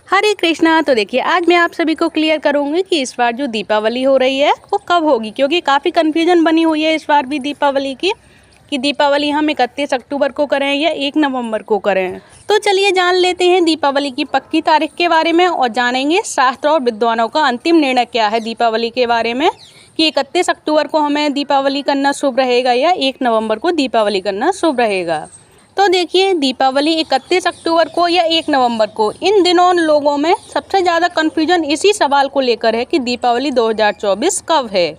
हरे कृष्णा। तो देखिए आज मैं आप सभी को क्लियर करूंगी कि इस बार जो दीपावली हो रही है वो कब होगी, क्योंकि काफ़ी कन्फ्यूजन बनी हुई है इस बार भी दीपावली की कि दीपावली हम 31 अक्टूबर को करें या 1 नवंबर को करें। तो चलिए जान लेते हैं दीपावली की पक्की तारीख के बारे में और जानेंगे शास्त्र और विद्वानों का अंतिम निर्णय क्या है दीपावली के बारे में कि 31 अक्टूबर को हमें दीपावली करना शुभ रहेगा या 1 नवंबर को दीपावली करना शुभ रहेगा। तो देखिए दीपावली 31 अक्टूबर को या 1 नवंबर को, इन दिनों लोगों में सबसे ज़्यादा कन्फ्यूजन इसी सवाल को लेकर है कि दीपावली 2024 कब है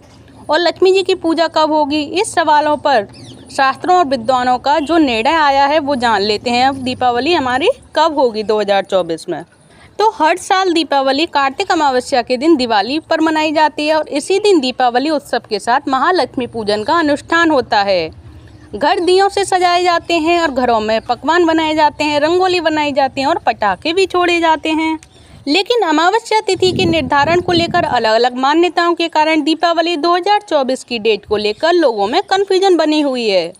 और लक्ष्मी जी की पूजा कब होगी। इस सवालों पर शास्त्रों और विद्वानों का जो निर्णय आया है वो जान लेते हैं अब दीपावली हमारी कब होगी 2024 में। तो हर साल दीपावली कार्तिक अमावस्या के दिन दिवाली पर मनाई जाती है और इसी दिन दीपावली उत्सव के साथ महालक्ष्मी पूजन का अनुष्ठान होता है। घर दियों से सजाए जाते हैं और घरों में पकवान बनाए जाते हैं, रंगोली बनाई जाती है और पटाखे भी छोड़े जाते हैं। लेकिन अमावस्या तिथि के निर्धारण को लेकर अलग अलग मान्यताओं के कारण दीपावली 2024 की डेट को लेकर लोगों में कन्फ्यूजन बनी हुई है।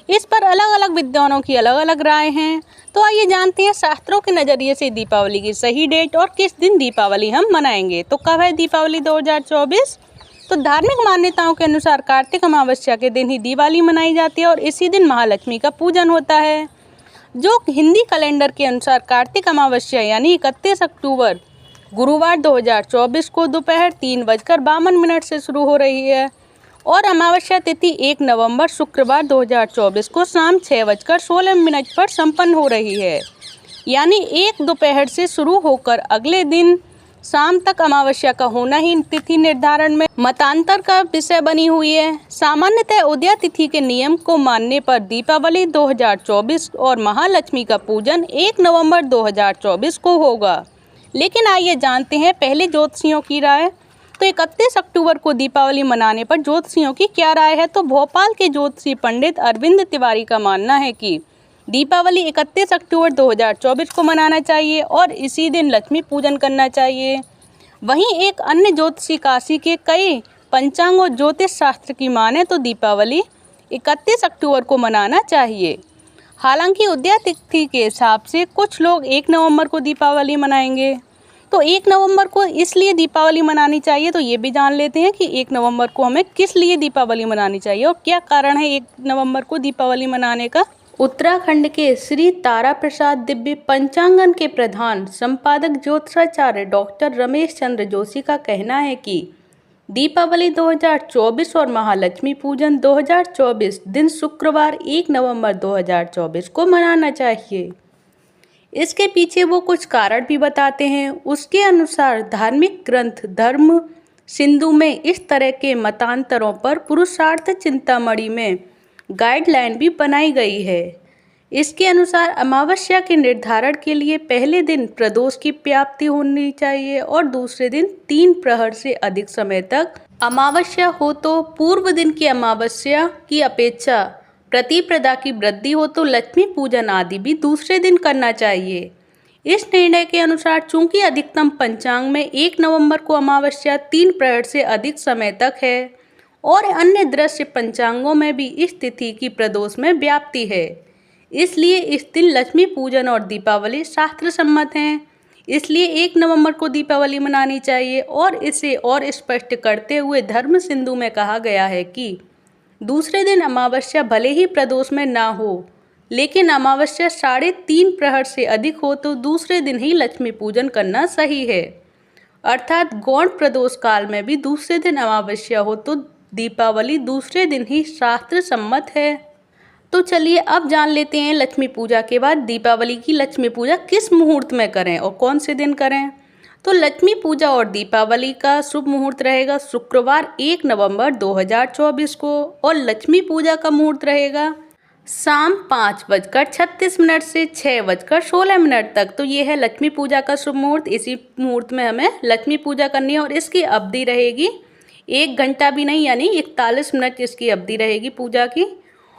इस पर अलग अलग विद्वानों की अलग अलग राय हैं। तो आइए जानते हैं शास्त्रों के नज़रिए से दीपावली की सही डेट और किस दिन दीपावली हम मनाएंगे। तो कब है दीपावली 2024? तो धार्मिक मान्यताओं के अनुसार कार्तिक अमावस्या के दिन ही दिवाली मनाई जाती है और इसी दिन महालक्ष्मी का पूजन होता है। जो हिंदी कैलेंडर के अनुसार कार्तिक अमावस्या यानी 31 अक्टूबर गुरुवार 2024 को दोपहर 3:52 से शुरू हो रही है और अमावस्या तिथि 1 नवंबर शुक्रवार 2024 को शाम 6:16 पर संपन्न हो रही है। यानी एक दोपहर से शुरू होकर अगले दिन शाम तक अमावस्या का होना ही तिथि निर्धारण में मतांतर का विषय बनी हुई है। सामान्यतः उदय तिथि के नियम को मानने पर दीपावली 2024 और महालक्ष्मी का पूजन 1 नवंबर 2024 को होगा। लेकिन आइए जानते हैं पहले ज्योतिषियों की राय। तो 31 अक्टूबर को दीपावली मनाने पर ज्योतिषियों की क्या राय है। तो भोपाल के ज्योतिषी पंडित अरविंद तिवारी का मानना है कि दीपावली 31 अक्टूबर 2024 को मनाना चाहिए और इसी दिन लक्ष्मी पूजन करना चाहिए। वहीं एक अन्य ज्योतिषी काशी के कई पंचांग और ज्योतिष शास्त्र की माने तो दीपावली 31 अक्टूबर को मनाना चाहिए। हालांकि उदय तिथि के हिसाब से कुछ लोग 1 नवंबर को दीपावली मनाएंगे। तो 1 नवंबर को इसलिए दीपावली मनानी चाहिए, तो ये भी जान लेते हैं कि 1 नवंबर को हमें किस लिए दीपावली मनानी चाहिए और क्या कारण है 1 नवंबर को दीपावली मनाने का। उत्तराखंड के श्री तारा प्रसाद दिव्य पंचांगन के प्रधान संपादक ज्योतिषाचार्य डॉक्टर रमेश चंद्र जोशी का कहना है कि दीपावली 2024 और महालक्ष्मी पूजन 2024 दिन शुक्रवार 1 नवंबर 2024 को मनाना चाहिए। इसके पीछे वो कुछ कारण भी बताते हैं। उसके अनुसार धार्मिक ग्रंथ धर्म सिंधु में इस तरह के मतांतरों पर पुरुषार्थ चिंतामणि में गाइडलाइन भी बनाई गई है। इसके अनुसार अमावस्या के निर्धारण के लिए पहले दिन प्रदोष की प्राप्ति होनी चाहिए और दूसरे दिन 3 प्रहर से अधिक समय तक अमावस्या हो तो पूर्व दिन की अमावस्या की अपेक्षा प्रतिप्रदा की वृद्धि हो तो लक्ष्मी पूजन आदि भी दूसरे दिन करना चाहिए। इस निर्णय के अनुसार चूंकि अधिकतम पंचांग में 1 नवंबर को अमावस्या 3 प्रहर से अधिक समय तक है और अन्य दृश्य पंचांगों में भी इस तिथि की प्रदोष में व्याप्ति है, इसलिए इस दिन लक्ष्मी पूजन और दीपावली शास्त्र सम्मत हैं। इसलिए 1 नवंबर को दीपावली मनानी चाहिए और इसे और स्पष्ट करते हुए धर्म सिंधु में कहा गया है कि दूसरे दिन अमावस्या भले ही प्रदोष में ना हो, लेकिन अमावस्या 3.5 प्रहर से अधिक हो तो दूसरे दिन ही लक्ष्मी पूजन करना सही है। अर्थात गौण प्रदोष काल में भी दूसरे दिन अमावस्या हो तो दीपावली दूसरे दिन ही शास्त्र सम्मत है। तो चलिए अब जान लेते हैं लक्ष्मी पूजा के बाद दीपावली की लक्ष्मी पूजा किस मुहूर्त में करें और कौन से दिन करें। तो लक्ष्मी पूजा और दीपावली का शुभ मुहूर्त रहेगा शुक्रवार 1 नवंबर 2024 को और लक्ष्मी पूजा का मुहूर्त रहेगा शाम 5:36 से 6:16 तक। तो ये है लक्ष्मी पूजा का शुभ मुहूर्त। इसी मुहूर्त में हमें लक्ष्मी पूजा करनी है और इसकी अवधि रहेगी 1 घंटा भी नहीं, यानी 41 मिनट इसकी अवधि रहेगी पूजा की।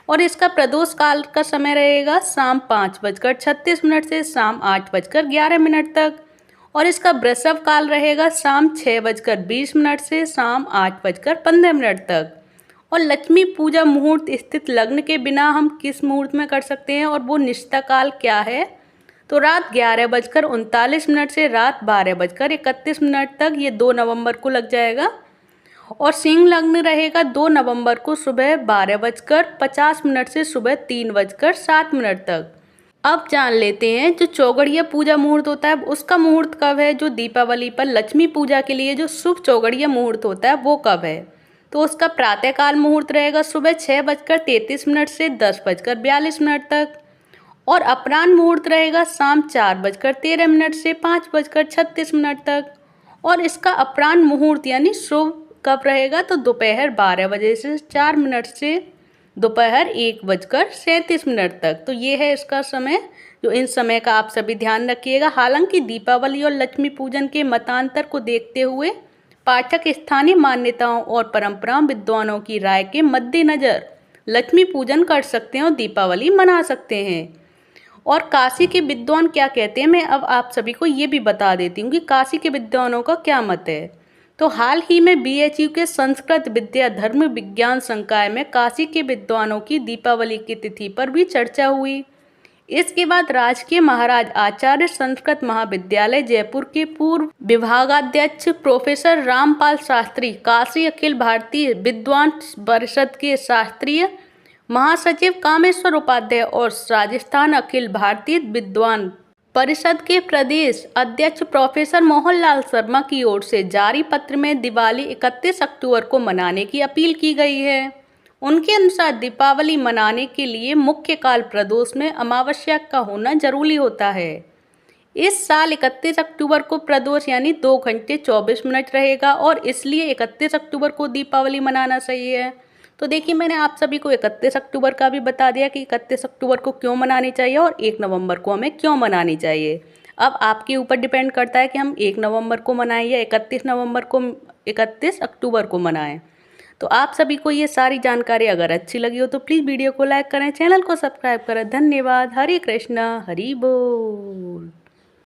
और इसका प्रदोष काल का समय रहेगा शाम 5:36 से शाम 8:11 तक और इसका वृषभ काल रहेगा शाम 6:20 से शाम 8:15 तक। और लक्ष्मी पूजा मुहूर्त स्थित लग्न के बिना हम किस मुहूर्त में कर सकते हैं और वो निष्ठा काल क्या है। तो रात 11:39 से रात 12:31 तक ये 2 नवंबर को लग जाएगा। और सिंह लग्न रहेगा 2 नवंबर को सुबह 12:50 से सुबह 3:07 तक। अब जान लेते हैं जो चौगड़िया पूजा मुहूर्त होता है उसका मुहूर्त कब है। जो दीपावली पर लक्ष्मी पूजा के लिए जो शुभ चौगड़िया मुहूर्त होता है वो कब है। तो उसका प्रातःकाल मुहूर्त रहेगा सुबह 6:33 से 10:42 तक। और अपराह्न मुहूर्त रहेगा शाम 4:13 से 5:36 तक। और इसका अपराह्न मुहूर्त यानी शुभ कब रहेगा तो दोपहर 12 बजे से 4 मिनट से दोपहर 1:37 तक। तो ये है इसका समय। जो इन समय का आप सभी ध्यान रखिएगा। हालांकि दीपावली और लक्ष्मी पूजन के मतांतर को देखते हुए पाठक स्थानीय मान्यताओं और परंपराओं विद्वानों की राय के मद्देनजर लक्ष्मी पूजन कर सकते हैं और दीपावली मना सकते हैं। और काशी के विद्वान क्या कहते हैं मैं अब आप सभी को ये भी बता देती हूँ कि काशी के विद्वानों का क्या मत है। तो हाल ही में BHU के संस्कृत विद्या धर्म विज्ञान संकाय में काशी के विद्वानों की दीपावली की तिथि पर भी चर्चा हुई। इसके बाद राजकीय महाराज आचार्य संस्कृत महाविद्यालय जयपुर के पूर्व विभागाध्यक्ष प्रोफेसर रामपाल शास्त्री, काशी अखिल भारतीय विद्वान परिषद के शास्त्रीय महासचिव कामेश्वर उपाध्याय और राजस्थान अखिल भारतीय विद्वान परिषद के प्रदेश अध्यक्ष प्रोफेसर मोहनलाल शर्मा की ओर से जारी पत्र में दिवाली 31 अक्टूबर को मनाने की अपील की गई है। उनके अनुसार दीपावली मनाने के लिए मुख्य काल प्रदोष में अमावस्या का होना जरूरी होता है। इस साल 31 अक्टूबर को प्रदोष यानी 2 घंटे 24 मिनट रहेगा और इसलिए 31 अक्टूबर को दीपावली मनाना सही है। तो देखिए मैंने आप सभी को 31 अक्टूबर का भी बता दिया कि 31 अक्टूबर को क्यों मनानी चाहिए और 1 नवंबर को हमें क्यों मनानी चाहिए। अब आपके ऊपर डिपेंड करता है कि हम 1 नवंबर को मनाएं या 31 अक्टूबर को मनाएं। तो आप सभी को ये सारी जानकारी अगर अच्छी लगी हो तो प्लीज़ वीडियो को लाइक करें, चैनल को सब्सक्राइब करें। धन्यवाद। हरे कृष्णा, हरि बोल।